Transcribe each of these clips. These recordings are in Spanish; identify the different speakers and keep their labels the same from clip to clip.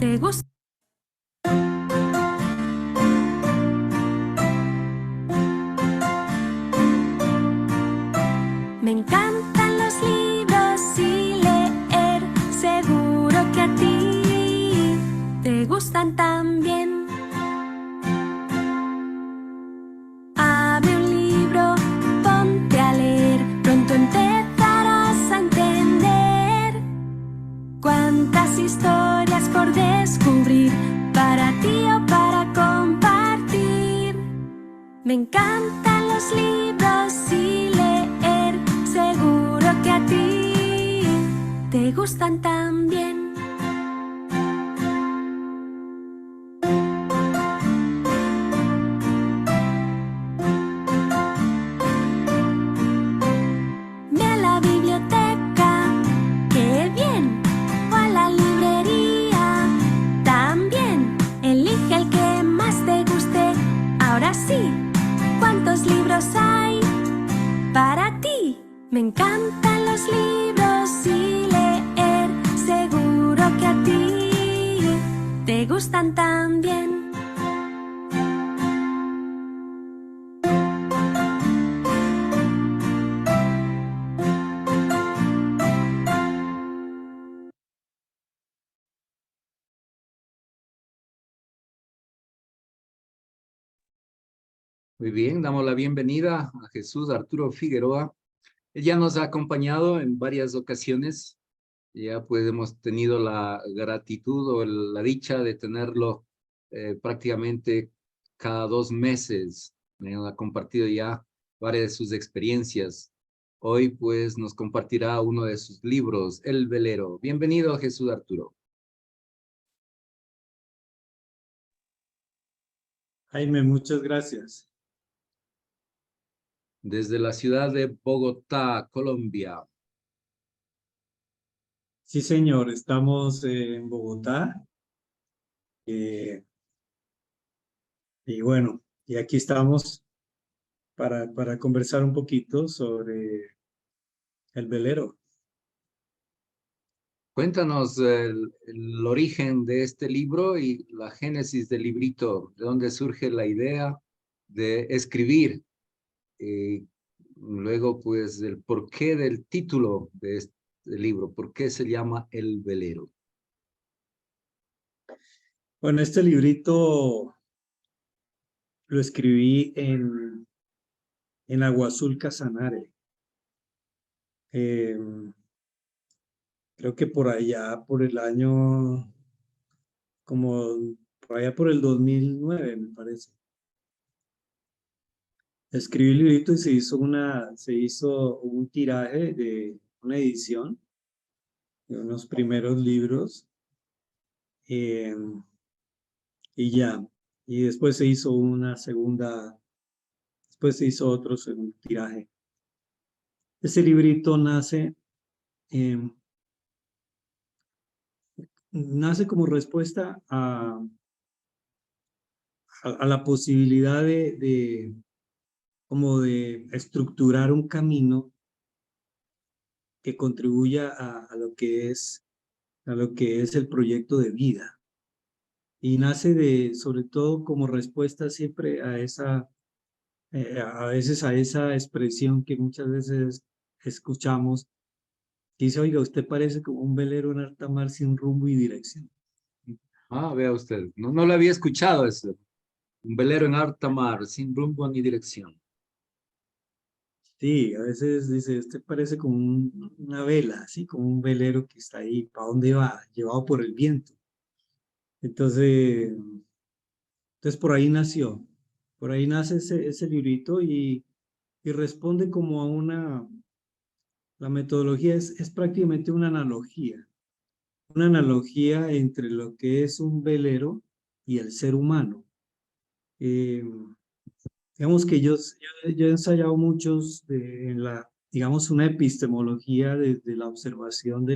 Speaker 1: ¿Te gusta? Me encantan los libros y leer. Seguro que a ti te gustan también. Abre un libro, ponte a leer. Pronto empezarás a entender cuántas historias por descubrir, para ti o para compartir. Me encantan los libros y leer. Seguro que a ti te gustan también. Ve a la biblioteca, qué bien, o a la librería también. Elige el que más te guste. Ahora sí, ¿cuántos libros hay para ti? Me encantan los libros y leer. Seguro que a ti te gustan también.
Speaker 2: Muy bien, damos la bienvenida a Jesús Arturo Figueroa. Él ya nos ha acompañado en varias ocasiones. Ya pues hemos tenido la gratitud o la dicha de tenerlo prácticamente cada 2 meses. Nos ha compartido ya varias de sus experiencias. Hoy pues nos compartirá uno de sus libros, El Velero. Bienvenido, Jesús Arturo.
Speaker 3: Jaime, muchas gracias.
Speaker 2: Desde la ciudad de Bogotá, Colombia.
Speaker 3: Sí, señor, estamos en Bogotá. Y bueno, y aquí estamos para conversar un poquito sobre el velero.
Speaker 2: Cuéntanos el origen de este libro y la génesis del librito, de dónde surge la idea de escribir. Luego, pues, el porqué del título de este libro, por qué se llama El Velero.
Speaker 3: Bueno, este librito lo escribí en Agua Azul Casanare. Creo que por allá, por el año, como por allá por el 2009, me parece. Escribí el librito y se hizo un tiraje de una edición de unos primeros libros. Y ya, y después se hizo después se hizo otro segundo tiraje. Ese librito nace como respuesta a la posibilidad como de estructurar un camino que contribuya a lo que es el proyecto de vida. Y nace sobre todo como respuesta siempre a veces a esa expresión que muchas veces escuchamos. Dice, oiga, usted parece como un velero en alta mar sin rumbo y dirección.
Speaker 2: Ah, vea usted, no lo había escuchado eso. Un velero en alta mar, sin rumbo ni dirección.
Speaker 3: Sí, a veces dice, usted parece como una vela, así como un velero que está ahí, ¿para dónde va? Llevado por el viento. Entonces por ahí nació, por ahí nace ese librito y responde como la metodología es prácticamente una analogía entre lo que es un velero y el ser humano. Digamos que yo he ensayado muchos digamos, una epistemología desde la observación de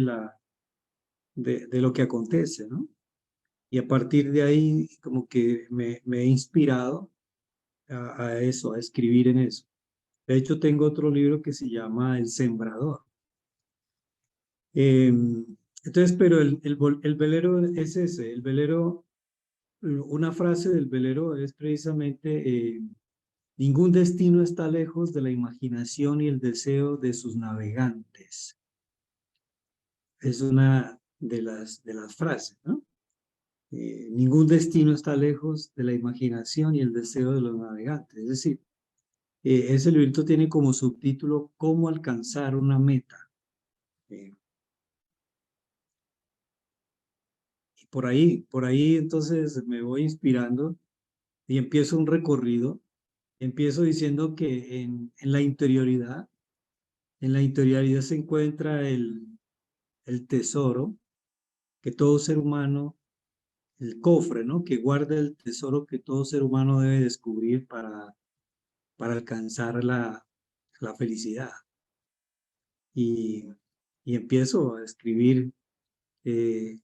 Speaker 3: lo que acontece, ¿no? Y a partir de ahí como que me he inspirado a eso, a escribir en eso. De hecho, tengo otro libro que se llama El Sembrador. Entonces, pero el velero es ese, el velero, una frase del velero es precisamente, ningún destino está lejos de la imaginación y el deseo de sus navegantes. Es una de las frases, ¿no? Ningún destino está lejos de la imaginación y el deseo de los navegantes. Es decir, ese librito tiene como subtítulo ¿Cómo alcanzar una meta? Y por ahí entonces me voy inspirando y empiezo un recorrido. Empiezo diciendo que en la interioridad se encuentra el tesoro que todo ser humano, el cofre, ¿no? Que guarda el tesoro que todo ser humano debe descubrir para alcanzar la felicidad. Y empiezo a escribir eh,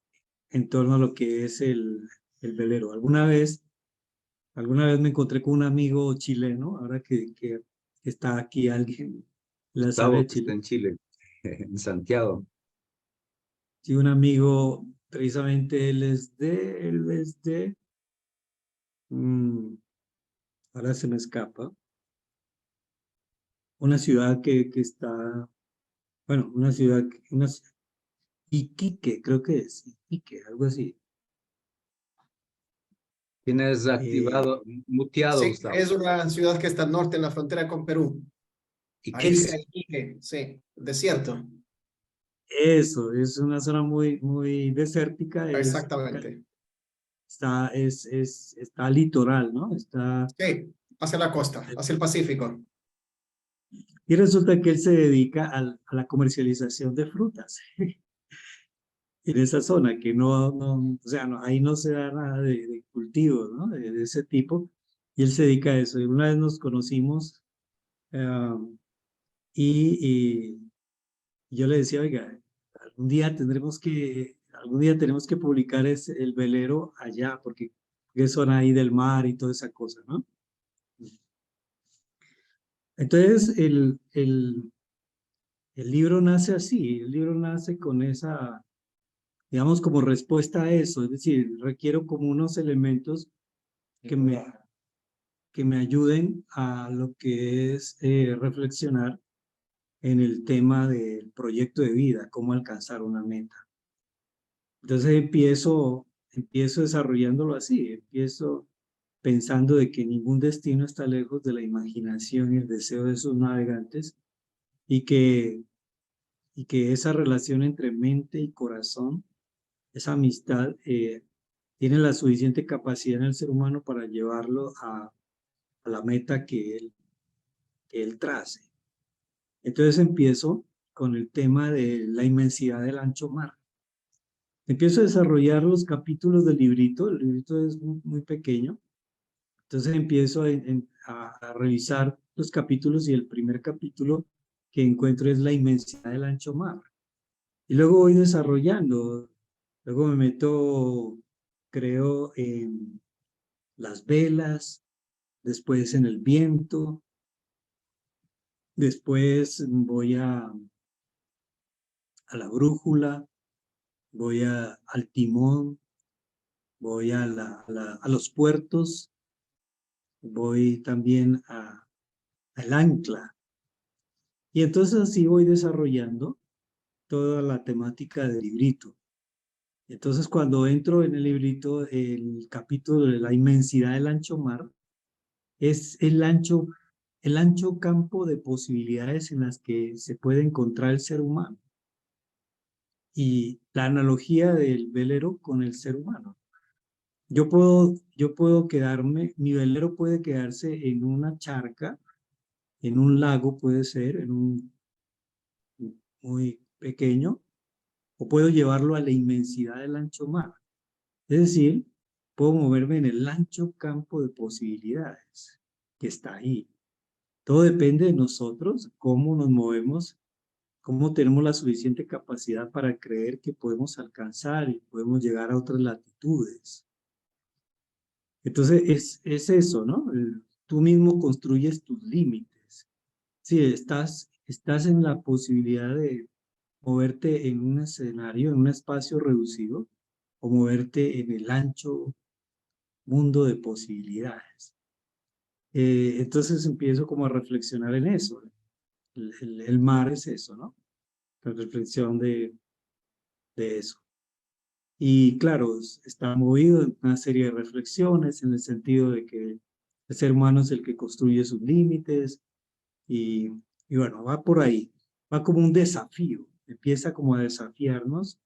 Speaker 3: en torno a lo que es el velero. Alguna vez me encontré con un amigo chileno, ahora que está aquí alguien, la sabe
Speaker 2: Gustavo,
Speaker 3: de
Speaker 2: que está
Speaker 3: Chile.
Speaker 2: en Chile, en Santiago.
Speaker 3: Sí, un amigo, precisamente él es de, ahora se me escapa, una ciudad que está, bueno, Iquique, creo que es, Iquique, algo así.
Speaker 2: Tienes
Speaker 3: Eh,
Speaker 2: activado, muteado,
Speaker 4: Sí,
Speaker 2: Gustavo.
Speaker 4: es una ciudad que está al norte en la frontera con Perú. Ahí
Speaker 2: Iquique.
Speaker 4: dice Iquique, sí, desierto.
Speaker 3: Eso, es una zona muy desértica,
Speaker 4: Exactamente.
Speaker 3: está litoral, ¿no?
Speaker 4: Sí, hacia la costa, hacia el Pacífico.
Speaker 3: Y resulta que él se dedica a la comercialización de frutas en esa zona, que o sea, ahí no se da nada de cultivos, ¿no? De ese tipo, y él se dedica a eso. Y una vez nos conocimos eh, y yo le decía, oiga, algún día tenemos que publicar el velero allá, porque es zona ahí del mar y toda esa cosa, ¿no? Entonces, el libro nace así, el libro nace con esa, digamos, como respuesta a eso, es decir, requiero como unos elementos que me ayuden a lo que es reflexionar en el tema del proyecto de vida, cómo alcanzar una meta. Entonces empiezo desarrollándolo así, empiezo pensando de que ningún destino está lejos de la imaginación y el deseo de sus navegantes y que esa relación entre mente y corazón, esa amistad, tiene la suficiente capacidad en el ser humano para llevarlo a la meta que él trace. Entonces empiezo con el tema de la inmensidad del ancho mar. Empiezo a desarrollar los capítulos del librito, el librito es muy pequeño, entonces empiezo a revisar los capítulos y el primer capítulo que encuentro es la inmensidad del ancho mar. Y luego voy desarrollando, luego me meto, creo, en las velas, después en el viento, después voy a la brújula, voy al timón, voy a los puertos, voy también al ancla. Y entonces así voy desarrollando toda la temática del librito. Entonces cuando entro en el librito, el capítulo de la inmensidad del ancho mar, es el ancho campo de posibilidades en las que se puede encontrar el ser humano. Y la analogía del velero con el ser humano. Yo puedo quedarme, mi velero puede quedarse en una charca, en un lago puede ser, en un muy pequeño, o puedo llevarlo a la inmensidad del ancho mar. Es decir, puedo moverme en el ancho campo de posibilidades que está ahí. Todo depende de nosotros, cómo nos movemos, cómo tenemos la suficiente capacidad para creer que podemos alcanzar y podemos llegar a otras latitudes. Entonces es eso, ¿no? Tú mismo construyes tus límites. Sí, estás en la posibilidad moverte en un escenario, en un espacio reducido, o moverte en el ancho mundo de posibilidades. Entonces empiezo como a reflexionar en eso. El mar es eso, ¿no? La reflexión de eso. Y claro, está movido en una serie de reflexiones en el sentido de que el ser humano es el que construye sus límites y bueno, va por ahí, va como un desafío, empieza como a desafiarnos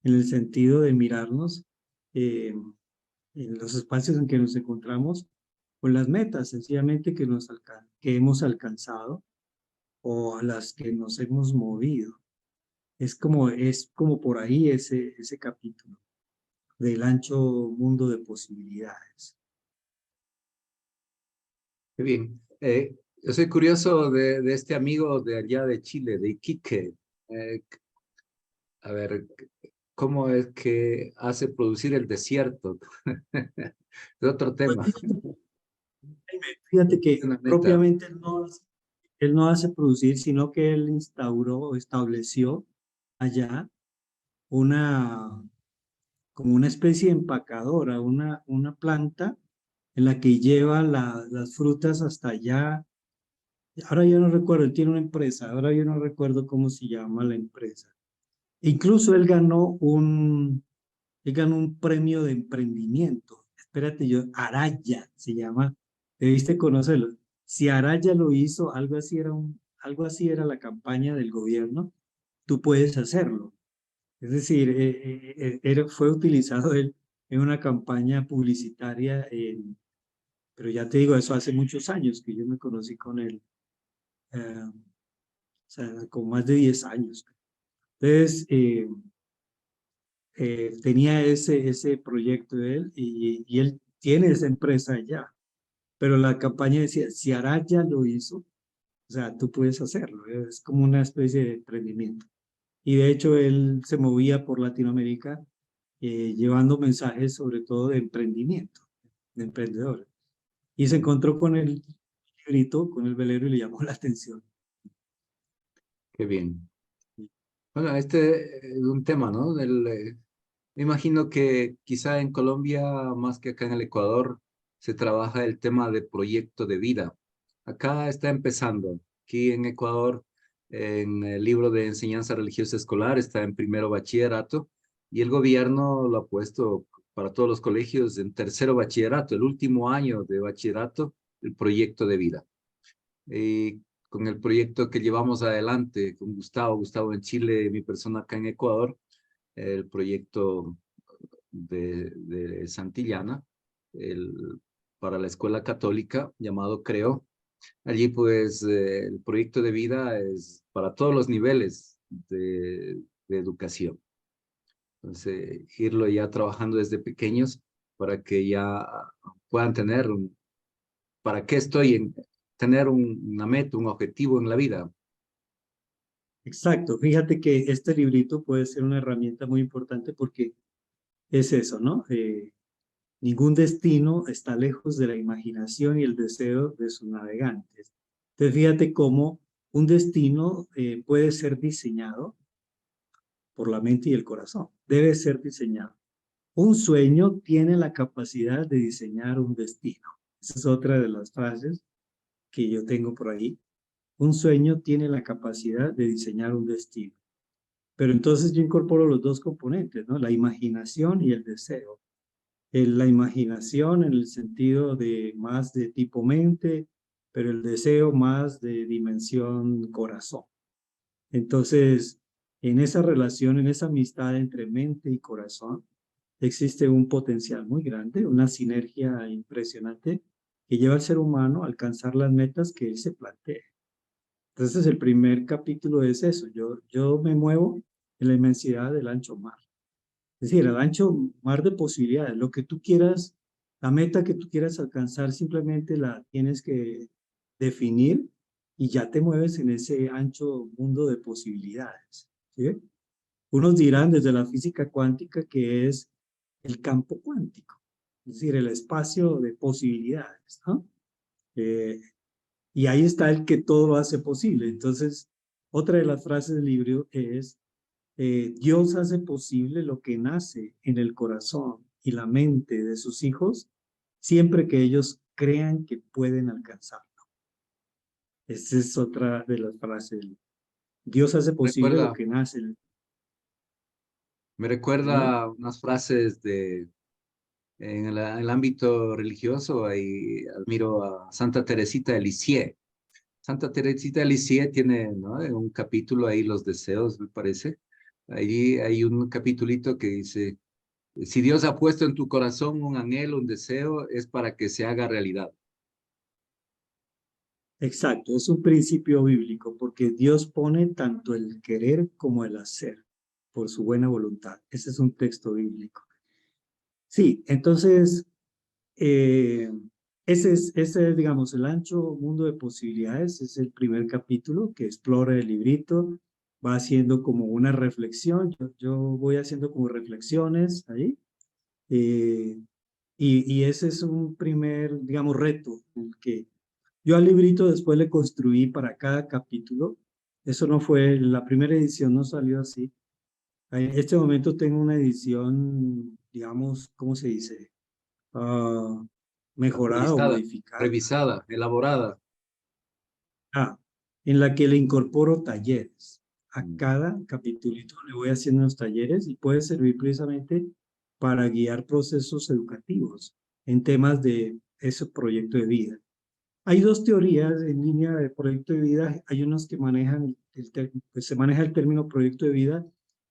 Speaker 3: en el sentido de mirarnos en los espacios en que nos encontramos con las metas sencillamente que hemos alcanzado o a las que nos hemos movido. Es como por ahí ese capítulo del ancho mundo de posibilidades.
Speaker 2: Qué bien. Yo soy curioso de este amigo de allá de Chile, de Iquique. A ver, ¿cómo es que hace producir el desierto? Es otro
Speaker 3: Pues
Speaker 2: tema.
Speaker 3: fíjate que
Speaker 2: Una meta.
Speaker 3: propiamente él no hace producir, sino que él estableció allá como una especie de empacadora, una planta en la que lleva las frutas hasta allá. Ahora yo no recuerdo, él tiene una empresa, ahora yo no recuerdo cómo se llama la empresa. Incluso él ganó un premio de emprendimiento. Espérate, Araya se llama, debiste conocerlo. Si Araya lo hizo, algo así era la campaña del gobierno, tú puedes hacerlo. Es decir, fue utilizado él en una campaña publicitaria, pero ya te digo, eso hace muchos años que yo me conocí con él, o sea, con más de 10 años. Entonces, tenía ese proyecto de él y él tiene esa empresa allá, pero la campaña decía, si Araya lo hizo, o sea, tú puedes hacerlo, es como una especie de emprendimiento. Y de hecho él se movía por Latinoamérica llevando mensajes sobre todo de emprendimiento, de emprendedores. Y se encontró con el librito, con el velero y le llamó la atención.
Speaker 2: Qué bien. Bueno, este es un tema, ¿no? Me imagino que quizá en Colombia, más que acá en el Ecuador, se trabaja el tema de proyecto de vida. Acá está empezando. Aquí en Ecuador, en el libro de enseñanza religiosa escolar, está en primero bachillerato y el gobierno lo ha puesto para todos los colegios en tercero bachillerato, el último año de bachillerato, el proyecto de vida. Y con el proyecto que llevamos adelante con Gustavo en Chile, mi persona acá en Ecuador, el proyecto de Santillana para la escuela católica llamado Creo. Allí pues el proyecto de vida es para todos los niveles de educación. Entonces irlo ya trabajando desde pequeños para que ya puedan tener ¿para qué estoy en tener una meta, un objetivo en la vida?
Speaker 3: Exacto, fíjate que este librito puede ser una herramienta muy importante porque es eso, ¿no? Ningún destino está lejos de la imaginación y el deseo de sus navegantes. Entonces, fíjate cómo un destino puede ser diseñado por la mente y el corazón. Debe ser diseñado. Un sueño tiene la capacidad de diseñar un destino. Esa es otra de las frases que yo tengo por ahí. Un sueño tiene la capacidad de diseñar un destino. Pero entonces yo incorporo los dos componentes, ¿no? La imaginación y el deseo. La imaginación en el sentido de más de tipo mente, pero el deseo más de dimensión corazón. Entonces, en esa relación, en esa amistad entre mente y corazón, existe un potencial muy grande, una sinergia impresionante que lleva al ser humano a alcanzar las metas que él se plantea. Entonces, el primer capítulo es eso, yo me muevo en la inmensidad del ancho mar. Es decir, el ancho mar de posibilidades, lo que tú quieras, la meta que tú quieras alcanzar, simplemente la tienes que definir y ya te mueves en ese ancho mundo de posibilidades. ¿Sí? Unos dirán desde la física cuántica que es el campo cuántico, es decir, el espacio de posibilidades, ¿no? Y ahí está el que todo lo hace posible. Entonces, otra de las frases del libro es Dios hace posible lo que nace en el corazón y la mente de sus hijos, siempre que ellos crean que pueden alcanzarlo. Esa es otra de las frases. Dios hace posible lo
Speaker 2: Recuerda,
Speaker 3: que nace.
Speaker 2: me
Speaker 3: ¿Sí?
Speaker 2: recuerda unas frases en el ámbito religioso. Ahí admiro a Santa Teresita de Lisieux. Santa Teresita de Lisieux tiene, ¿no?, un capítulo ahí, los deseos, me parece. Ahí hay un capitulito que dice: si Dios ha puesto en tu corazón un anhelo, un deseo, es para que se haga realidad.
Speaker 3: Exacto, es un principio bíblico porque Dios pone tanto el querer como el hacer por su buena voluntad. Ese es un texto bíblico. Sí, entonces, ese es, digamos, el ancho mundo de posibilidades. Es el primer capítulo que explora el librito. Va haciendo como una reflexión. Yo voy haciendo como reflexiones ahí. Y ese es un primer, digamos, reto, el que yo al librito después le construí para cada capítulo. Eso no fue, la primera edición no salió así. En este momento tengo una edición, digamos, ¿cómo se dice? Ah, mejorada o
Speaker 2: Actualizada,
Speaker 3: modificada.
Speaker 2: revisada, elaborada.
Speaker 3: Ah, en la que le incorporo talleres. A
Speaker 2: Mm.
Speaker 3: cada capítulito le voy haciendo unos talleres y puede servir precisamente para guiar procesos educativos en temas de ese proyecto de vida. Hay dos teorías en línea de proyecto de vida. Hay unos que manejan, pues se maneja el término proyecto de vida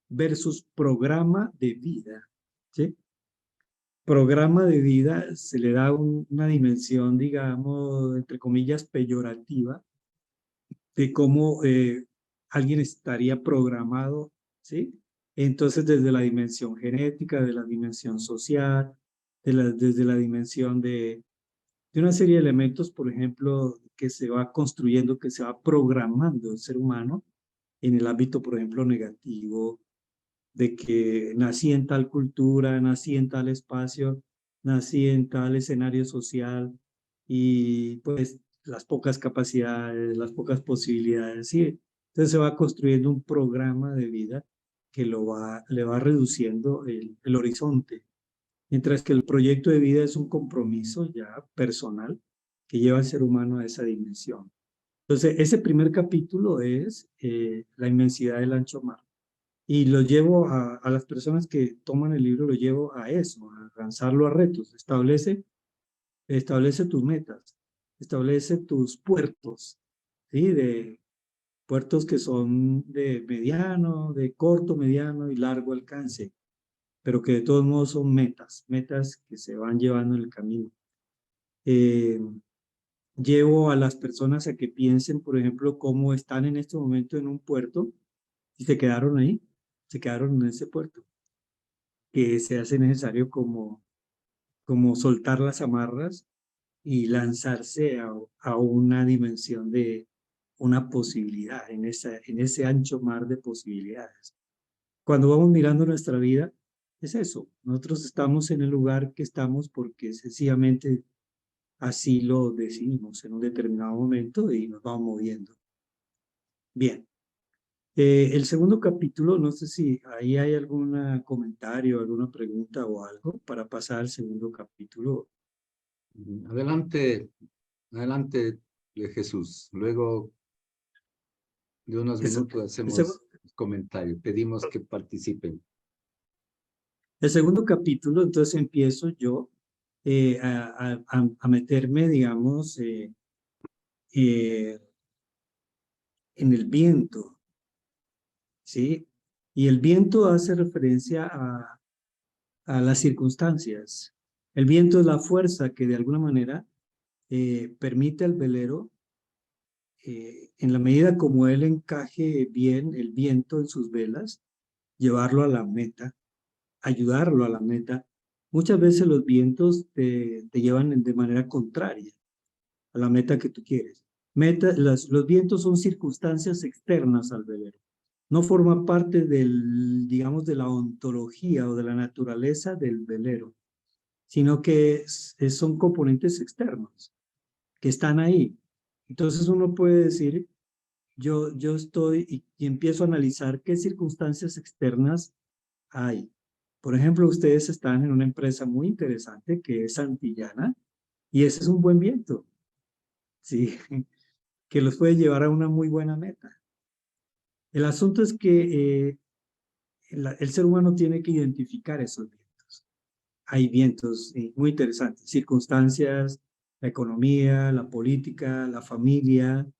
Speaker 3: versus programa de vida, ¿sí? Programa de vida se le da una dimensión, digamos, entre comillas, peyorativa, de cómo alguien estaría programado, ¿sí? Entonces, desde la dimensión genética, de la dimensión social, desde la dimensión de una serie de elementos, por ejemplo, que se va construyendo, que se va programando el ser humano en el ámbito, por ejemplo, negativo, de que nací en tal cultura, nací en tal espacio, nací en tal escenario social y pues las pocas capacidades, las pocas posibilidades, ¿sí? Entonces se va construyendo un programa de vida que le va reduciendo el horizonte. Mientras que el proyecto de vida es un compromiso ya personal que lleva al ser humano a esa dimensión. Entonces, ese primer capítulo es la inmensidad del ancho mar. Y lo llevo a las personas que toman el libro, lo llevo a eso, a lanzarlo a retos. Establece tus metas, establece tus puertos, ¿sí? De puertos que son de mediano, de corto, mediano y largo alcance, pero que de todos modos son metas, metas que se van llevando en el camino. Eh, Llevo a las personas a que piensen, por ejemplo, cómo están en este momento en un puerto y se quedaron ahí, se quedaron en ese puerto, que se hace necesario como soltar las amarras y lanzarse a una dimensión de una posibilidad, en ese ancho mar de posibilidades. Cuando vamos mirando nuestra vida, es eso. Nosotros estamos en el lugar que estamos porque sencillamente así lo decidimos en un determinado momento y nos vamos moviendo. Bien. El segundo capítulo, no sé si ahí hay algún comentario, alguna pregunta o algo para pasar al segundo capítulo.
Speaker 2: Adelante, adelante, Jesús. Luego de unos
Speaker 3: Eso.
Speaker 2: minutos
Speaker 3: El,
Speaker 2: hacemos comentario. Pedimos que participen.
Speaker 3: el segundo capítulo, entonces empiezo yo a meterme, digamos, en el viento, ¿sí? Y el viento hace referencia a las circunstancias. El viento es la fuerza que de alguna manera permite al velero, en la medida como él encaje bien el viento en sus velas, llevarlo a la meta, ayudarlo a la meta. Muchas veces los vientos te llevan de manera contraria a la meta que tú quieres. Los vientos son circunstancias externas al velero. No forma parte del, digamos, de la ontología o de la naturaleza del velero, sino que son componentes externos que están ahí. Entonces uno puede decir, yo estoy y empiezo a analizar qué circunstancias externas hay. Por ejemplo, ustedes están en una empresa muy interesante que es Santillana y ese es un buen viento, ¿sí? Que los puede llevar a una muy buena meta. El asunto es que el ser humano tiene que identificar esos vientos. Hay vientos muy interesantes, circunstancias, la economía, la política, la familia,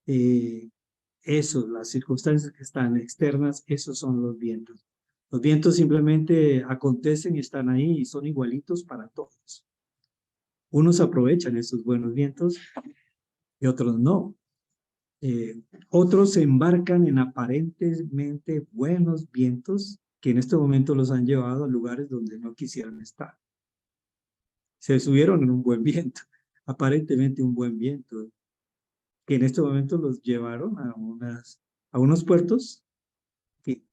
Speaker 3: las circunstancias que están externas, esos son los vientos. Los vientos simplemente acontecen y están ahí y son igualitos para todos. Unos aprovechan esos buenos vientos y otros no. Otros se embarcan en aparentemente buenos vientos que en este momento los han llevado a lugares donde no quisieran estar. Se subieron en un buen viento, aparentemente un buen viento, que en este momento los llevaron a unos puertos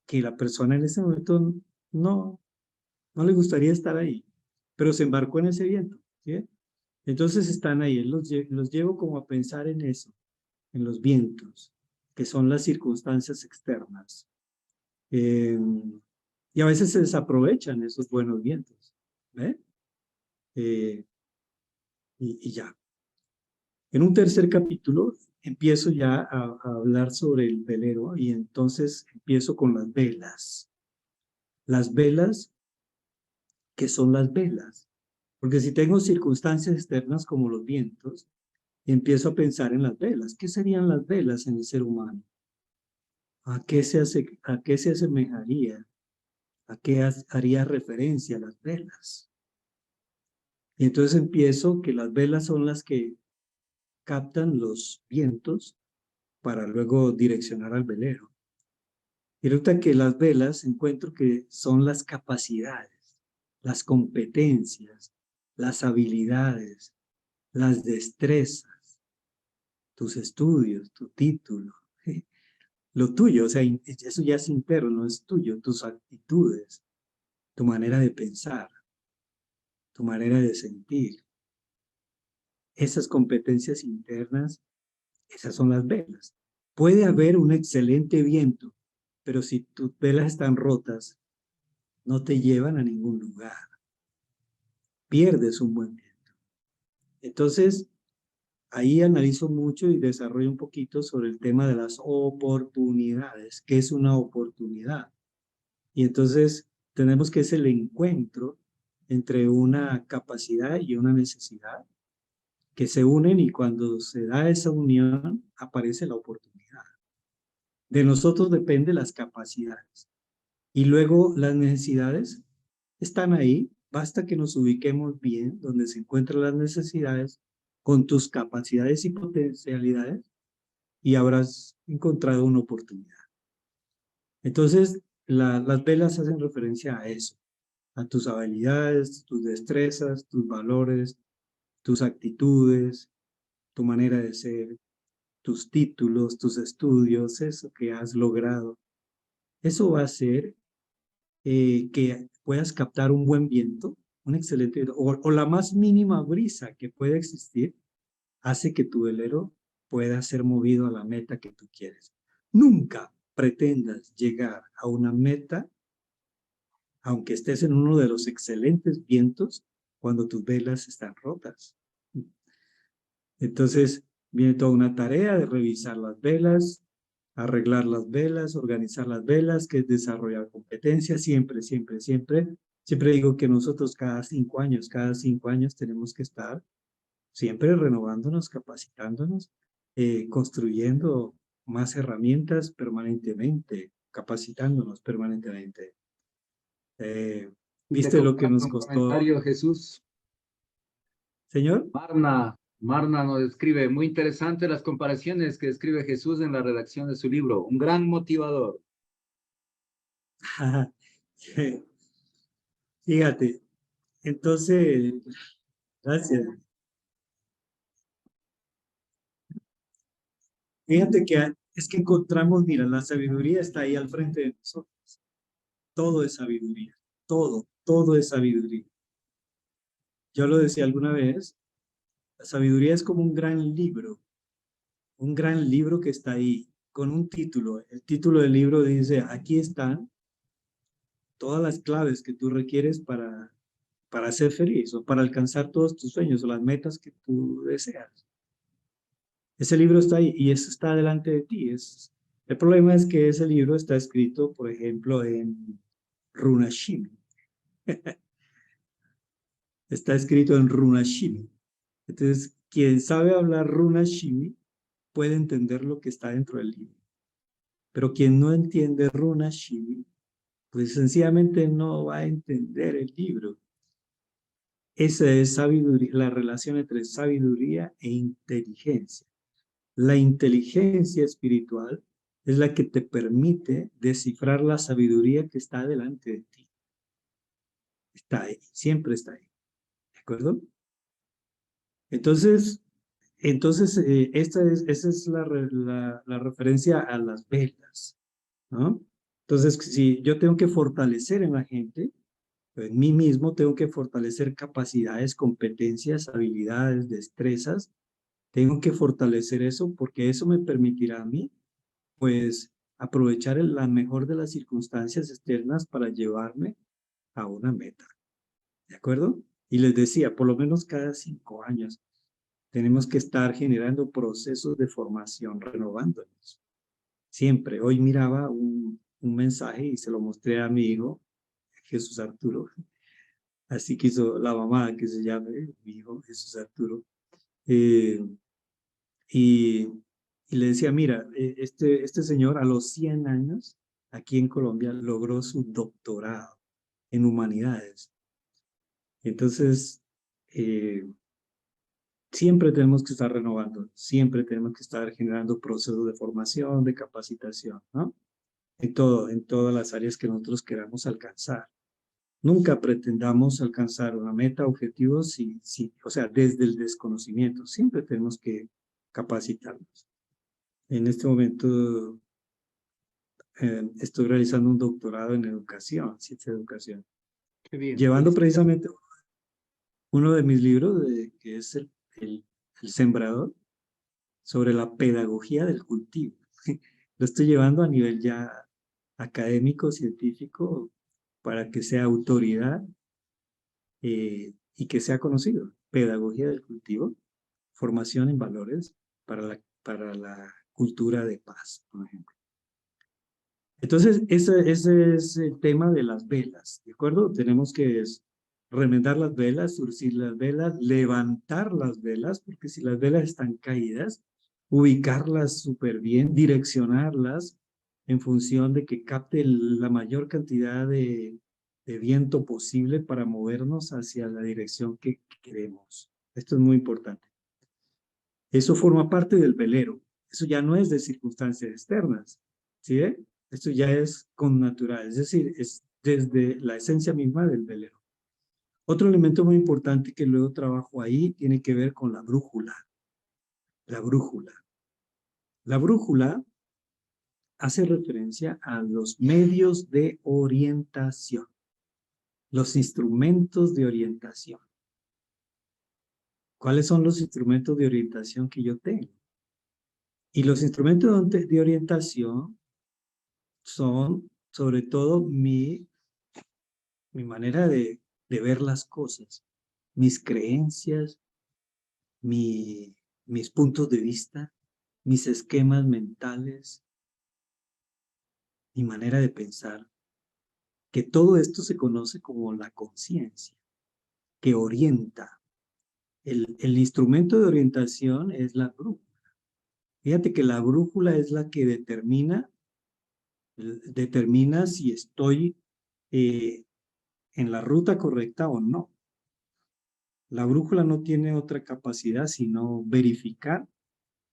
Speaker 3: que la persona en ese momento no le gustaría estar ahí, pero se embarcó en ese viento, ¿sí? Entonces están ahí, los llevo como a pensar en eso, en los vientos, que son las circunstancias externas. Y a veces se desaprovechan esos buenos vientos, ¿ve? Y ya. En un tercer capítulo empiezo ya a hablar sobre el velero y entonces empiezo con las velas. Las velas, ¿qué son las velas? Porque si tengo circunstancias externas como los vientos, empiezo a pensar en las velas. ¿Qué serían las velas en el ser humano? ¿A qué se asemejaría? ¿A qué haría referencia las velas? Y entonces empiezo que las velas son las que captan los vientos para luego direccionar al velero. Y resulta que las velas encuentro que son las capacidades, las competencias, las habilidades, las destrezas, tus estudios, tu título, lo tuyo, o sea, eso ya es interno, no es tuyo, tus actitudes, tu manera de pensar, tu manera de sentir. Esas competencias internas, esas son las velas. Puede haber un excelente viento, pero si tus velas están rotas, no te llevan a ningún lugar. Pierdes un buen viento. Entonces, ahí analizo mucho y desarrollo un poquito sobre el tema de las oportunidades. ¿Qué es una oportunidad? Y entonces tenemos que es el encuentro entre una capacidad y una necesidad que se unen y cuando se da esa unión aparece la oportunidad. De nosotros dependen las capacidades y luego las necesidades están ahí, basta que nos ubiquemos bien donde se encuentran las necesidades con tus capacidades y potencialidades y habrás encontrado una oportunidad. Entonces, las velas hacen referencia a eso, a tus habilidades, tus destrezas, tus valores, tus actitudes, tu manera de ser, tus títulos, tus estudios, eso que has logrado. Eso va a hacer que puedas captar un buen viento, un excelente viento, o la más mínima brisa que pueda existir, hace que tu velero pueda ser movido a la meta que tú quieres. Nunca pretendas llegar a una meta, aunque estés en uno de los excelentes vientos, cuando tus velas están rotas. Entonces, viene toda una tarea de revisar las velas, arreglar las velas, organizar las velas, que es desarrollar competencias, siempre, siempre, siempre. Siempre digo que nosotros cada 5 años tenemos que estar siempre renovándonos, capacitándonos, construyendo más herramientas permanentemente, capacitándonos permanentemente. ¿Viste lo que nos
Speaker 2: Un
Speaker 3: costó?
Speaker 2: comentario, Jesús.
Speaker 3: Señor.
Speaker 2: Marna nos escribe, muy interesante las comparaciones que escribe Jesús en la redacción de su libro, un gran motivador.
Speaker 3: Fíjate, entonces, gracias. Fíjate que es que encontramos, mira, la sabiduría está ahí al frente de nosotros. Todo es sabiduría, todo es sabiduría. Yo lo decía alguna vez, la sabiduría es como un gran libro que está ahí. con un título. El título del libro dice, aquí están todas las claves que tú requieres para ser feliz o para alcanzar todos tus sueños o las metas que tú deseas. Ese libro está ahí y eso está delante de ti. El problema es que ese libro está escrito, por ejemplo, en Runashimi. Está escrito en Runashimi. Entonces, quien sabe hablar Runashimi puede entender lo que está dentro del libro. Pero quien no entiende Runashimi, pues sencillamente no va a entender el libro. Esa es sabiduría, la relación entre sabiduría e inteligencia. La inteligencia espiritual es la que te permite descifrar la sabiduría que está delante de ti. Está ahí, siempre está ahí. ¿De acuerdo? Entonces esa es la referencia a las velas, ¿no? Entonces, si yo tengo que fortalecer en la gente, en mí mismo tengo que fortalecer capacidades, competencias, habilidades, destrezas. Tengo que fortalecer eso porque eso me permitirá a mí, pues, aprovechar la mejor de las circunstancias externas para llevarme a una meta. ¿De acuerdo? Y les decía, por lo menos cada 5 años tenemos que estar generando procesos de formación, renovándonos. Siempre. Hoy miraba un mensaje y se lo mostré a mi hijo, Jesús Arturo. Así quiso la mamá que se llame, mi hijo Jesús Arturo. Y le decía, mira, este señor a los 100 años, aquí en Colombia, logró su doctorado en humanidades. Entonces, siempre tenemos que estar renovando, siempre tenemos que estar generando procesos de formación, de capacitación, ¿no? En todas las áreas que nosotros queramos alcanzar. Nunca pretendamos alcanzar una meta, objetivos, o sea, desde el desconocimiento. Siempre tenemos que capacitarnos. En este momento estoy realizando un doctorado en educación, ciencia de educación.
Speaker 2: Qué bien.
Speaker 3: Llevando precisamente uno de mis libros, que es el Sembrador, sobre la pedagogía del cultivo. Lo estoy llevando a nivel ya académico, científico, para que sea autoridad y que sea conocido. Pedagogía del cultivo, formación en valores para la cultura de paz, por ejemplo. Entonces, ese es el tema de las velas, ¿de acuerdo? Tenemos que remendar las velas, surcir las velas, levantar las velas, porque si las velas están caídas, ubicarlas súper bien, direccionarlas en función de que capte la mayor cantidad de viento posible para movernos hacia la dirección que queremos. Esto es muy importante. Eso forma parte del velero. Eso ya no es de circunstancias externas, ¿sí? Esto ya es connatural, es decir, es desde la esencia misma del velero. Otro elemento muy importante que luego trabajo ahí tiene que ver con la brújula. La brújula. La brújula hace referencia a los medios de orientación, los instrumentos de orientación. ¿Cuáles son los instrumentos de orientación que yo tengo? Y los instrumentos de orientación son, sobre todo, mi manera de ver las cosas, mis creencias, mis puntos de vista, mis esquemas mentales, mi manera de pensar, que todo esto se conoce como la conciencia, que orienta. El instrumento de orientación es la brújula. Fíjate que la brújula es la que determina si estoy en la ruta correcta o no. La brújula no tiene otra capacidad sino verificar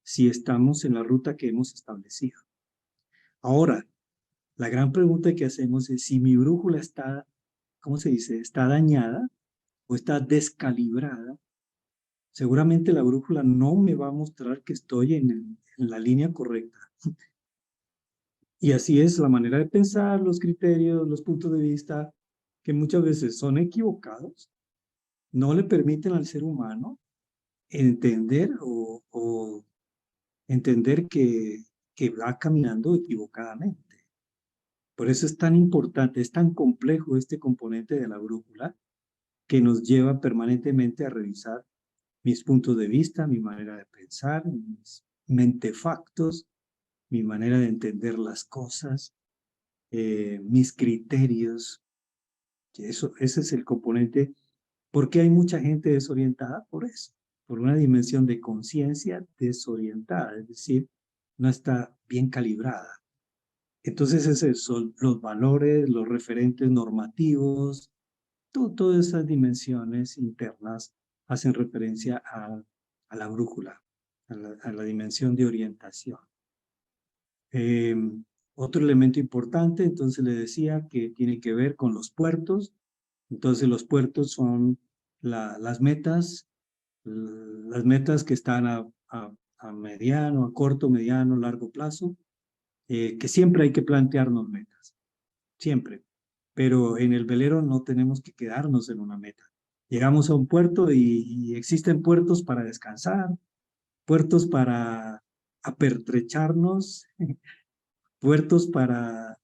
Speaker 3: si estamos en la ruta que hemos establecido. Ahora, la gran pregunta que hacemos es si mi brújula está, ¿cómo se dice? Está dañada o está descalibrada. Seguramente la brújula no me va a mostrar que estoy en la línea correcta. Y así es la manera de pensar, los criterios, los puntos de vista, que muchas veces son equivocados, no le permiten al ser humano entender entender que que va caminando equivocadamente. Por eso es tan importante, es tan complejo este componente de la brújula que nos lleva permanentemente a revisar mis puntos de vista, mi manera de pensar, mis mentefactos, mi manera de entender las cosas, mis criterios. Ese es el componente. ¿Por qué hay mucha gente desorientada? Por eso, por una dimensión de conciencia desorientada, es decir, no está bien calibrada. Entonces, esos son los valores, los referentes normativos, todas esas dimensiones internas hacen referencia a la brújula, a la dimensión de orientación. Otro elemento importante, entonces le decía que tiene que ver con los puertos. Entonces los puertos son las metas que están a mediano, a corto, mediano, largo plazo, que siempre hay que plantearnos metas, siempre. Pero en el velero no tenemos que quedarnos en una meta. Llegamos a un puerto y existen puertos para descansar, puertos para apertrecharnos, puertos para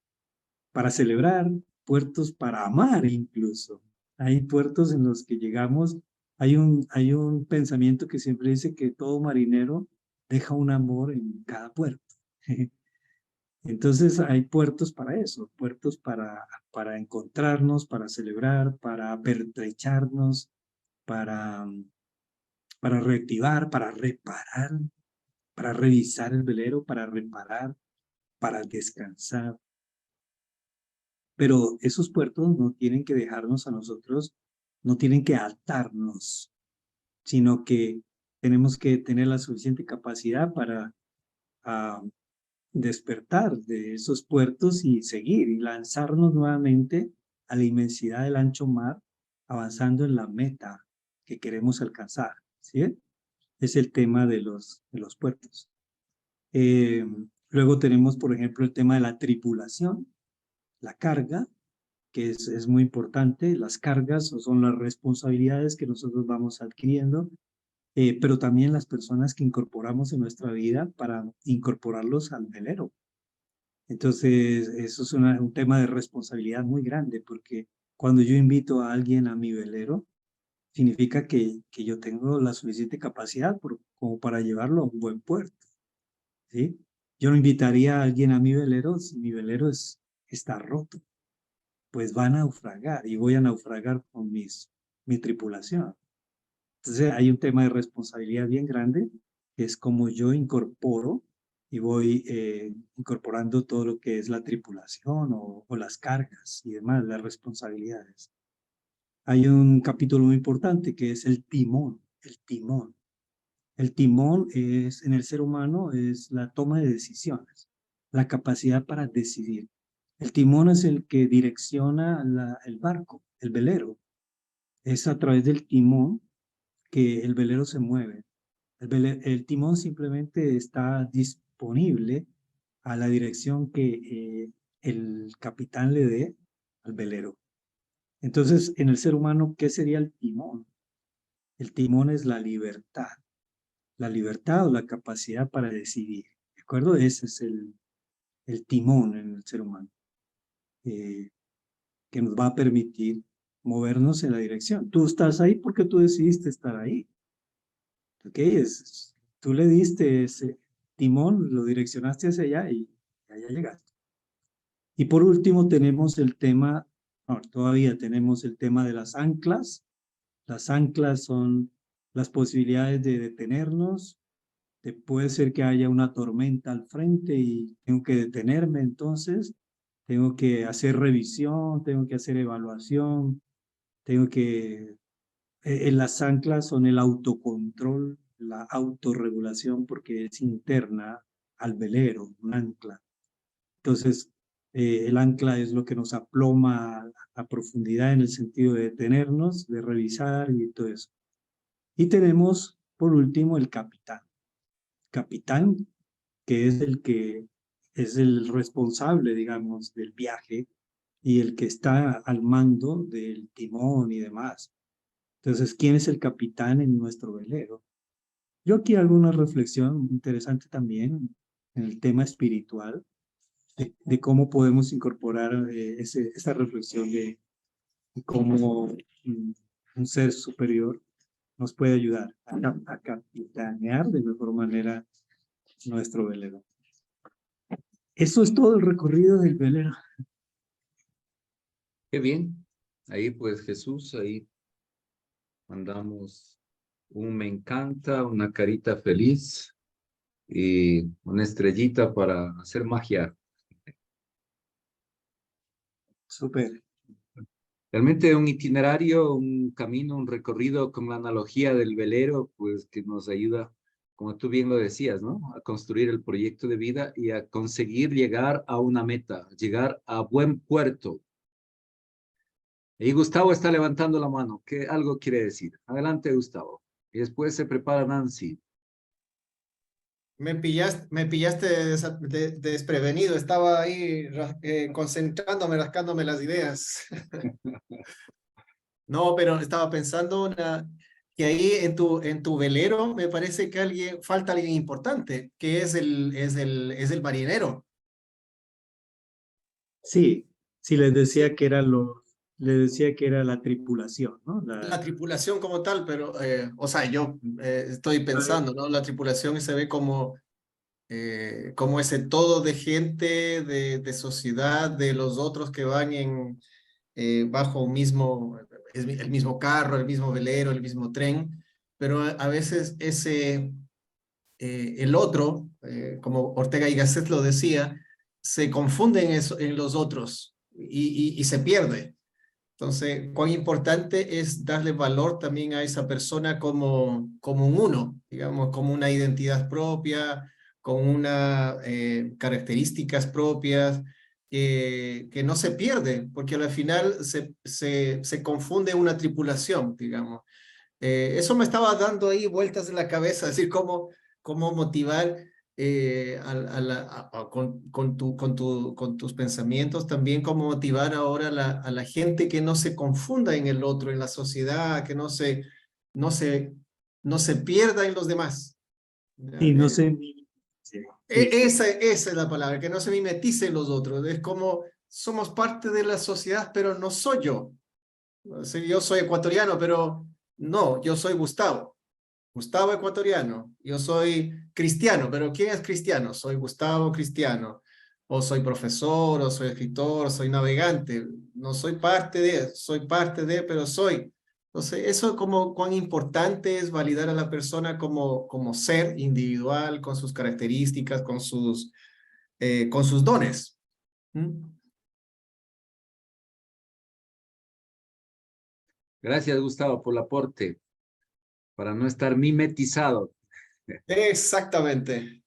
Speaker 3: celebrar, puertos para amar incluso. Hay puertos en los que llegamos, hay un pensamiento que siempre dice que todo marinero deja un amor en cada puerto. Entonces hay puertos para eso, puertos para encontrarnos, para celebrar, para apertrecharnos, para reactivar, para reparar, para revisar el velero, para reparar, para descansar. Pero esos puertos no tienen que dejarnos a nosotros, no tienen que atarnos, sino que tenemos que tener la suficiente capacidad para despertar de esos puertos y seguir y lanzarnos nuevamente a la inmensidad del ancho mar, avanzando en la meta que queremos alcanzar, ¿sí? Es el tema de los puertos. Luego tenemos, por ejemplo, el tema de la tripulación, la carga, que es muy importante. Las cargas son las responsabilidades que nosotros vamos adquiriendo, pero también las personas que incorporamos en nuestra vida para incorporarlos al velero. Entonces, eso es un tema de responsabilidad muy grande, porque cuando yo invito a alguien a mi velero, significa que yo tengo la suficiente capacidad como para llevarlo a un buen puerto, ¿sí? Yo no invitaría a alguien a mi velero si mi velero está roto, pues va a naufragar y voy a naufragar con mi tripulación. Entonces hay un tema de responsabilidad bien grande, que es como yo incorporo y voy incorporando todo lo que es la tripulación o las cargas y demás, las responsabilidades. Hay un capítulo muy importante que es el timón, el timón. El timón en el ser humano es la toma de decisiones, la capacidad para decidir. El timón es el que direcciona el barco, el velero. Es a través del timón que el velero se mueve. El timón simplemente está disponible a la dirección que el capitán le dé al velero. Entonces, en el ser humano, ¿qué sería el timón? El timón es la libertad o la capacidad para decidir. ¿De acuerdo? Ese es el timón en el ser humano, que nos va a permitir movernos en la dirección. Tú estás ahí porque tú decidiste estar ahí. ¿Ok? Tú le diste ese timón, lo direccionaste hacia allá y allá llegaste. Y por último tenemos el tema, todavía tenemos el tema de las anclas. Las anclas son las posibilidades de detenernos. Puede ser que haya una tormenta al frente y tengo que detenerme, entonces tengo que hacer revisión, tengo que hacer evaluación, las anclas son el autocontrol, la autorregulación, porque es interna al velero, un ancla. Entonces, el ancla es lo que nos aploma a profundidad en el sentido de detenernos, de revisar y todo eso. Y tenemos, por último, el capitán. Capitán, que es el responsable, digamos, del viaje y el que está al mando del timón y demás. Entonces, ¿quién es el capitán en nuestro velero? Yo aquí hago una reflexión interesante también. en el tema espiritual, de cómo podemos incorporar esa reflexión de cómo un ser superior nos puede ayudar a capitanear de mejor manera nuestro velero. Eso es todo el recorrido del velero.
Speaker 2: Qué bien. Ahí pues Jesús, ahí mandamos un me encanta, una carita feliz y una estrellita para hacer magia.
Speaker 3: Súper.
Speaker 2: Realmente un itinerario, un camino, un recorrido con la analogía del velero, pues que nos ayuda, como tú bien lo decías, ¿no? A construir el proyecto de vida y a conseguir llegar a una meta, llegar a buen puerto. Y Gustavo está levantando la mano, que algo quiere decir. Adelante, Gustavo. Y después se prepara Nancy.
Speaker 4: Me pillaste desprevenido. Estaba ahí concentrándome, rascándome las ideas. No, pero estaba pensando que ahí en tu velero me parece que falta alguien importante, que es el marinero.
Speaker 3: Sí, sí, les decía que era la tripulación, ¿no?
Speaker 4: La tripulación como tal, pero, o sea, yo estoy pensando, ¿no? La tripulación se ve como ese todo de gente, de sociedad, de los otros que van bajo el mismo carro, el mismo velero, el mismo tren, pero a veces el otro, como Ortega y Gasset lo decía, se confunde en los otros y se pierde. Entonces, cuán importante es darle valor también a esa persona como un uno, digamos, como una identidad propia, con unas características propias, que no se pierde, porque al final se confunde una tripulación, digamos. Eso me estaba dando ahí vueltas en la cabeza, es decir, cómo motivar con tus pensamientos, también cómo motivar ahora a la gente que no se confunda en el otro, en la sociedad, que no se pierda en los demás.
Speaker 3: Sí, no sé.
Speaker 4: Esa es la palabra, que no se mimetice en los otros. Es como somos parte de la sociedad, pero no soy yo. Sí, yo soy ecuatoriano, pero no, yo soy Gustavo. Gustavo ecuatoriano. Yo soy cristiano, pero ¿quién es cristiano? Soy Gustavo cristiano. O soy profesor, o soy escritor, soy navegante. No soy parte de, pero soy. Entonces, eso como cuán importante es validar a la persona como ser individual, con sus características, con sus dones. ¿Mm?
Speaker 2: Gracias, Gustavo, por el aporte, para no estar mimetizado.
Speaker 4: Exactamente.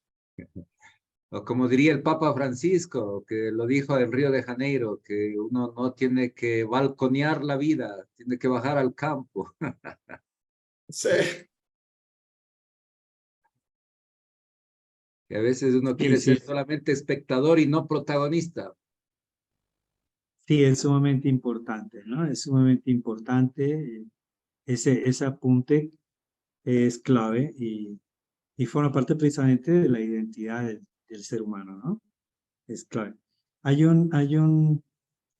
Speaker 2: O como diría el Papa Francisco, que lo dijo en Río de Janeiro, que uno no tiene que balconear la vida, tiene que bajar al campo.
Speaker 4: Sí.
Speaker 2: Que a veces uno quiere
Speaker 3: Sí,
Speaker 2: ser solamente espectador y no protagonista.
Speaker 3: sí, es sumamente importante, ¿no? Es sumamente importante. Ese apunte es clave y forma parte precisamente de la identidad del ser humano, ¿no? Es clave. Hay un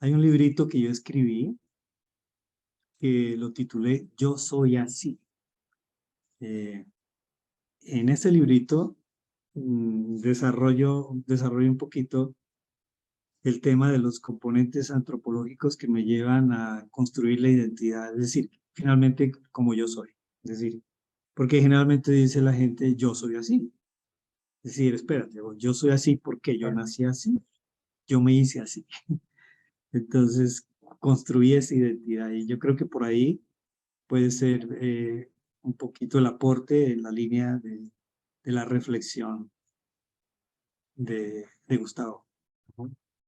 Speaker 3: librito que yo escribí que lo titulé Yo soy así. En ese librito desarrollo un poquito el tema de los componentes antropológicos que me llevan a construir la identidad, es decir, finalmente como yo soy. Es decir, porque generalmente dice la gente, yo soy así. Es decir, espérate, yo soy así porque yo nací así, yo me hice así. Entonces, construí esa identidad y yo creo que por ahí puede ser un poquito el aporte en la línea de la reflexión de Gustavo.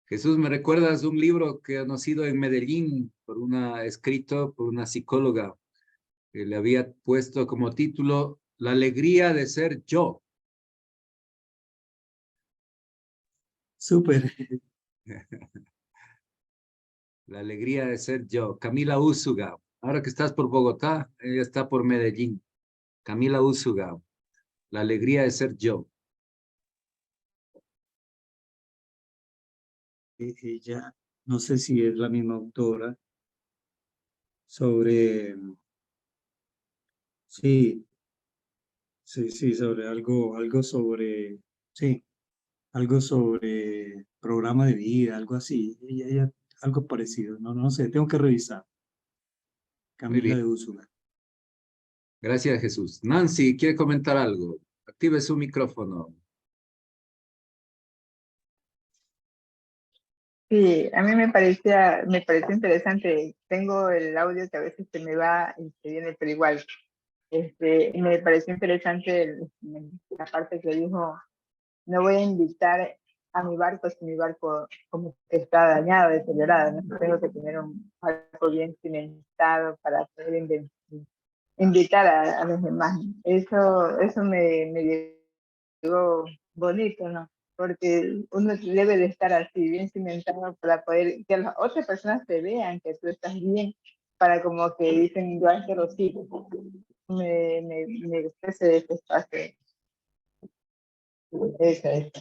Speaker 2: Jesús, ¿me recuerdas un libro que ha nacido en Medellín escrito por una psicóloga que le había puesto como título La alegría de ser yo?
Speaker 3: Súper.
Speaker 2: La alegría de ser yo. Camila Úsuga. Ahora que estás por Bogotá, ella está por Medellín. Camila Úsuga. La alegría de ser yo.
Speaker 3: ella, no sé si es la misma autora, sobre, sí, sí, sobre algo sobre, sí, algo sobre programa de vida, algo así, algo parecido, no sé, tengo que revisar.
Speaker 2: Muy
Speaker 3: Camila
Speaker 2: bien.
Speaker 3: de Úrsula.
Speaker 2: Gracias, Jesús. Nancy, ¿quiere comentar algo? Active su micrófono.
Speaker 5: Sí, a mí me pareció interesante. Tengo el audio que a veces se me va y se viene, pero igual. Me pareció interesante la parte que dijo, no voy a invitar a mi barco si mi barco como que está dañado, deteriorado, ¿no? Tengo que tener un barco bien cimentado para poder invitar a los demás. Eso me llegó bonito, ¿no? Porque uno debe de estar así, bien cimentado para poder que las otras personas te vean que tú estás bien, para como que dicen, yo a esto lo sigo. Me gustó ese espacio. Eso es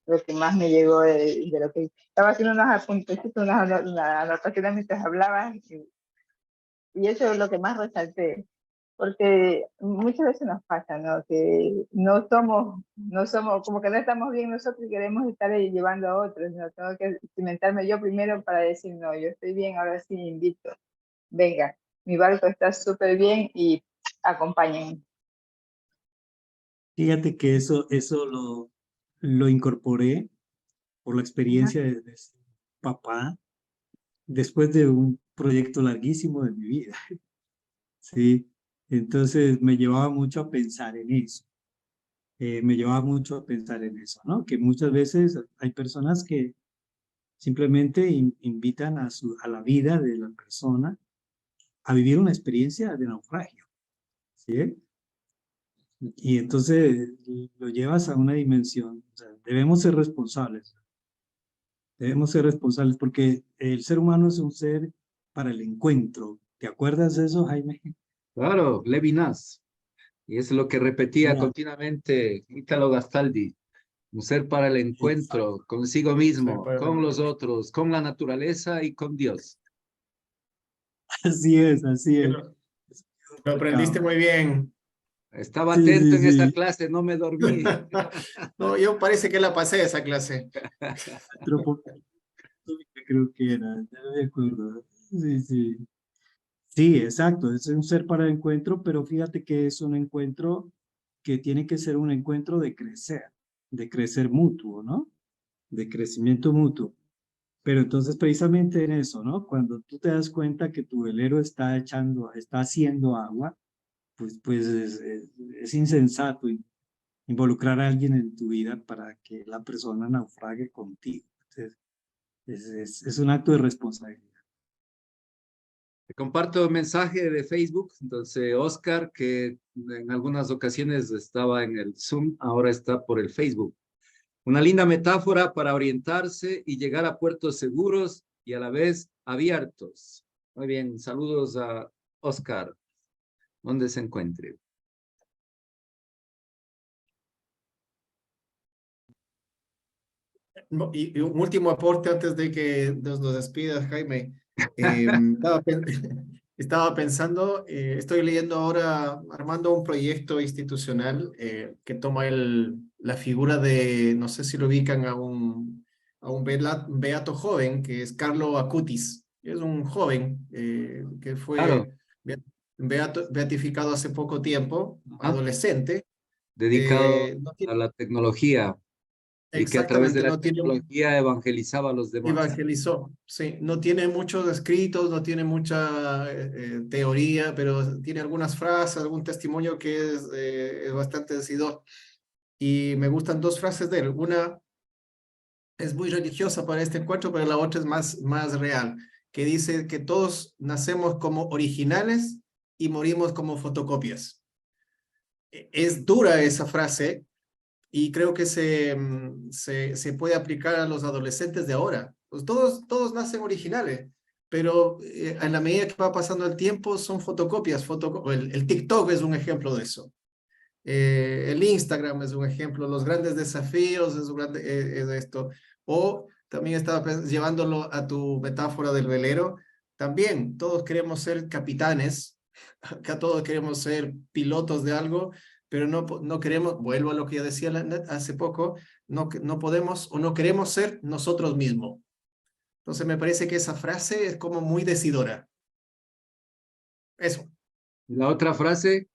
Speaker 5: lo que más me llegó de lo que estaba haciendo unos apuntes, unas anotaciones mientras hablaba, y eso es lo que más resalté. Porque muchas veces nos pasa, ¿no? Que no somos, como que no estamos bien nosotros y queremos estar llevando a otros, ¿no? Tengo que cimentarme yo primero para decir, no, yo estoy bien, ahora sí invito. Venga, mi barco está súper bien y acompáñenme.
Speaker 3: Fíjate que eso lo incorporé por la
Speaker 5: Ajá.
Speaker 3: experiencia de ser papá después de un proyecto larguísimo de mi vida, ¿sí? Entonces me llevaba mucho a pensar en eso, me llevaba mucho a pensar en eso, ¿no? Que muchas veces hay personas que simplemente invitan a la vida de la persona a vivir una experiencia de naufragio, ¿sí? Y entonces lo llevas a una dimensión, o sea, debemos ser responsables porque el ser humano es un ser para el encuentro. ¿Te acuerdas de eso, Jaime?
Speaker 2: Claro, Levinas. Y es lo que repetía
Speaker 3: Ya,
Speaker 2: continuamente Italo Gastaldi. Un ser para el
Speaker 3: exacto.
Speaker 2: encuentro consigo
Speaker 4: Soy
Speaker 2: mismo,
Speaker 4: para el
Speaker 2: con los
Speaker 4: encuentro.
Speaker 2: otros, con la naturaleza y con Dios.
Speaker 3: Así es, así
Speaker 4: Sí,
Speaker 3: es.
Speaker 4: lo aprendiste
Speaker 3: Marcado.
Speaker 4: muy bien.
Speaker 2: Estaba
Speaker 3: Sí,
Speaker 2: atento
Speaker 3: sí,
Speaker 2: en esa
Speaker 3: sí.
Speaker 2: clase, no me dormí.
Speaker 4: No, yo parece que la pasé esa clase.
Speaker 3: Antropología creo que era, ya no me acuerdo. Sí, sí. Sí, exacto, es un ser para el encuentro, pero fíjate que es un encuentro que tiene que ser un encuentro de crecer mutuo, ¿no? De crecimiento mutuo. Pero entonces precisamente en eso, ¿no? Cuando tú te das cuenta que tu velero está haciendo agua, pues es insensato involucrar a alguien en tu vida para que la persona naufrague contigo. Entonces, es un acto de responsabilidad.
Speaker 2: Te comparto un mensaje de Facebook. Entonces, Oscar, que en algunas ocasiones estaba en el Zoom, ahora está por el Facebook. Una linda metáfora para orientarse y llegar a puertos seguros y a la vez abiertos. Muy bien, saludos a Oscar, donde se encuentre.
Speaker 4: No, y un último aporte antes de que nos despidas, Jaime. Estaba pensando, estoy leyendo ahora, armando un proyecto institucional que toma la figura de, no sé si lo ubican a un beato joven, que es Carlo Acutis. Es un joven que
Speaker 2: Claro,
Speaker 4: fue beatificado hace poco tiempo,
Speaker 2: ajá,
Speaker 4: adolescente.
Speaker 2: dedicado
Speaker 4: No
Speaker 2: a
Speaker 4: tiene,
Speaker 2: la tecnología y que a través de
Speaker 4: exactamente,
Speaker 2: la
Speaker 4: no tiene
Speaker 2: tecnología evangelizaba a los demás.
Speaker 4: evangelizó, sí, no tiene muchos escritos, no tiene mucha teoría, pero tiene algunas frases, algún testimonio que es bastante decidor. Y me gustan dos frases de él. Una es muy religiosa para este encuentro, pero la otra es más real, que dice que todos nacemos como originales y morimos como fotocopias. Es dura esa frase, y creo que se puede aplicar a los adolescentes de ahora. Pues todos nacen originales, pero en la medida que va pasando el tiempo son fotocopias. El TikTok es un ejemplo de eso. El Instagram es un ejemplo. Los grandes desafíos es esto. O también estaba llevándolo a tu metáfora del velero. También todos queremos ser capitanes, acá todos queremos ser pilotos de algo, pero no queremos, vuelvo a lo que yo decía hace poco, no podemos o no queremos ser nosotros mismos. Entonces me parece que esa frase es como muy decidora. Eso.
Speaker 2: La otra frase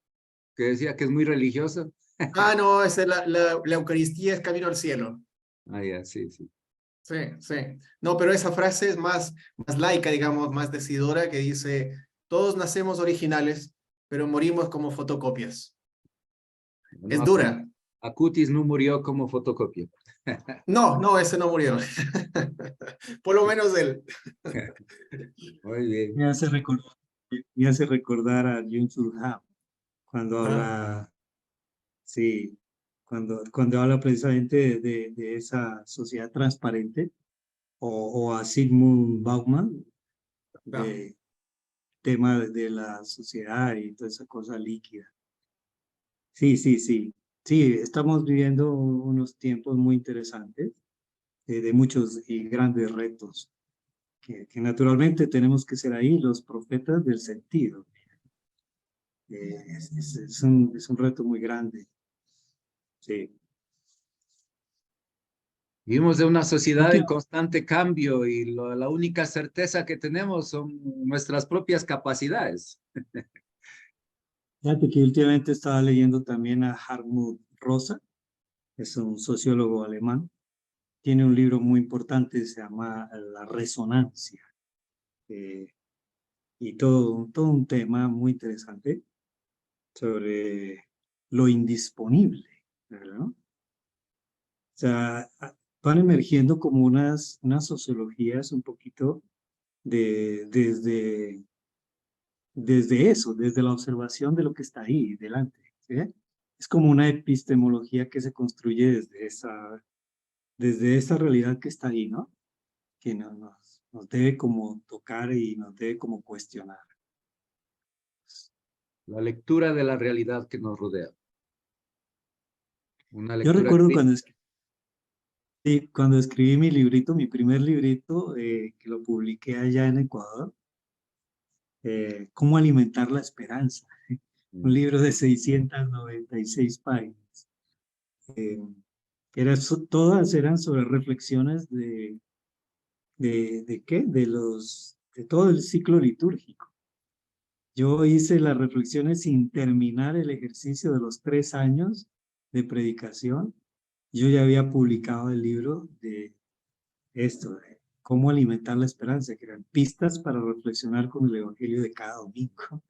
Speaker 2: que decía que es muy religiosa.
Speaker 4: Ah, no, esa es la Eucaristía es camino al cielo.
Speaker 2: Ah, ya, sí, sí.
Speaker 4: Sí, sí. No, pero esa frase es más laica, digamos, más decidora, que dice, todos nacemos originales, pero morimos como fotocopias. Es
Speaker 2: No,
Speaker 4: dura.
Speaker 2: Acutis no murió como fotocopia.
Speaker 4: No, no, ese no murió. Por lo menos él.
Speaker 2: Muy bien.
Speaker 3: Me hace recordar a Yun-Sul Han cuando
Speaker 4: Ah,
Speaker 3: habla, sí, cuando habla precisamente de esa sociedad transparente, o a Sigmund Bauman,
Speaker 4: no.
Speaker 3: de tema de la sociedad y toda esa cosa líquida. Sí, sí, sí. Sí, estamos viviendo unos tiempos muy interesantes, de muchos y grandes retos, que naturalmente tenemos que ser ahí los profetas del sentido. Es un reto muy grande. Sí.
Speaker 2: Vivimos de una sociedad en
Speaker 3: Última-
Speaker 2: constante cambio y la única certeza que tenemos son nuestras propias capacidades.
Speaker 3: Fíjate que últimamente estaba leyendo también a Hartmut Rosa, es un sociólogo alemán. Tiene un libro muy importante, se llama La Resonancia, eh, y todo un tema muy interesante sobre lo indisponible, ¿verdad? O sea, van emergiendo como unas sociologías un poquito desde eso, desde la observación de lo que está ahí delante, ¿sí? Es como una epistemología que se construye desde esa realidad que está ahí, ¿no? Que nos debe como tocar y nos debe como cuestionar.
Speaker 2: La lectura de la realidad que nos rodea. Una
Speaker 3: Yo
Speaker 2: lectura
Speaker 3: recuerdo
Speaker 2: crítica.
Speaker 3: sí, cuando escribí mi librito, mi primer librito, que lo publiqué allá en Ecuador, Cómo alimentar la esperanza, un libro de 696 páginas. Eh, Todas eran sobre reflexiones ¿de qué? De todo el ciclo litúrgico. Yo hice las reflexiones sin terminar el ejercicio de los 3 años de predicación. Yo ya había publicado el libro de esto, de cómo alimentar la esperanza, que eran pistas para reflexionar con el Evangelio de cada domingo.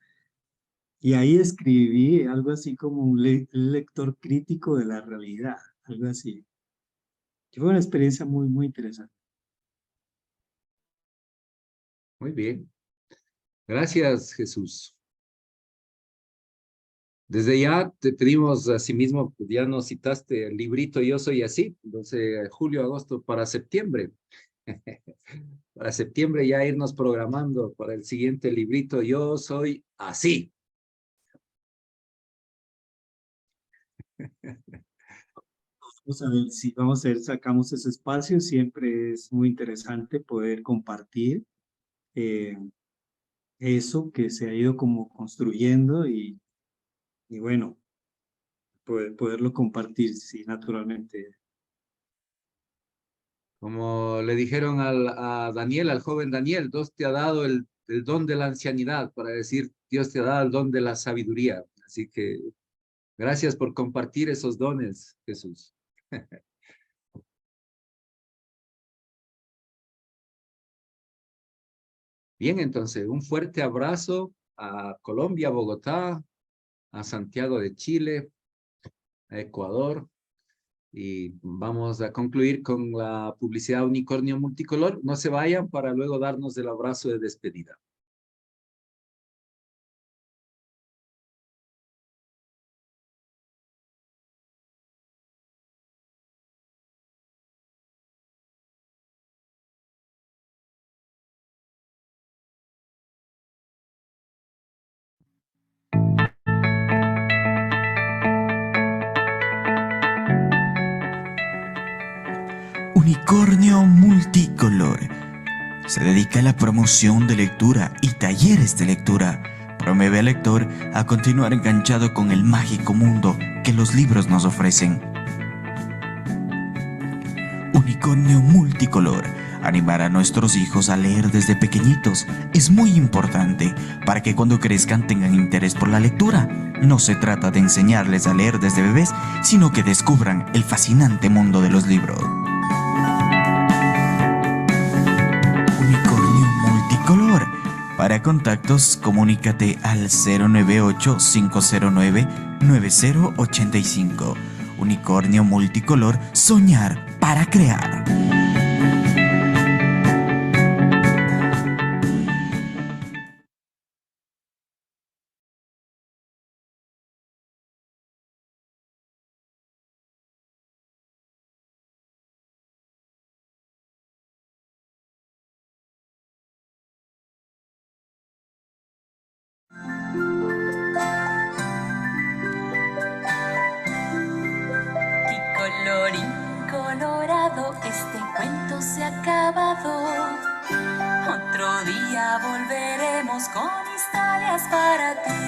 Speaker 3: Y ahí escribí algo así como un lector crítico de la realidad, algo así. Que fue una experiencia muy, muy interesante.
Speaker 2: Muy bien. Gracias, Jesús. Desde ya te pedimos, asimismo, ya nos citaste el librito Yo Soy Así, entonces julio, agosto, para septiembre. Para septiembre ya irnos programando para el siguiente librito Yo Soy Así.
Speaker 3: Vamos a ver, sacamos ese espacio. Siempre es muy interesante poder compartir eh, eso que se ha ido como construyendo y bueno, poderlo compartir, sí, naturalmente.
Speaker 2: Como le dijeron a Daniel, al joven Daniel, Dios te ha dado el don de la ancianidad, para decir, Dios te ha dado el don de la sabiduría. Así que gracias por compartir esos dones, Jesús. Bien, entonces, un fuerte abrazo a Colombia, Bogotá, a Santiago de Chile, a Ecuador, y vamos a concluir con la publicidad Unicornio Multicolor. No se vayan para luego darnos el abrazo de despedida.
Speaker 6: Unicornio Multicolor. Se dedica a la promoción de lectura y talleres de lectura. Promueve al lector a continuar enganchado con el mágico mundo que los libros nos ofrecen. Unicornio Multicolor. Animar a nuestros hijos a leer desde pequeñitos es muy importante para que cuando crezcan tengan interés por la lectura. No se trata de enseñarles a leer desde bebés, sino que descubran el fascinante mundo de los libros. Unicornio Multicolor. Para contactos, comunícate al 098-509-9085. Unicornio Multicolor, soñar para crear.
Speaker 1: Colorín colorado, este cuento se ha acabado. Otro día volveremos con historias para ti.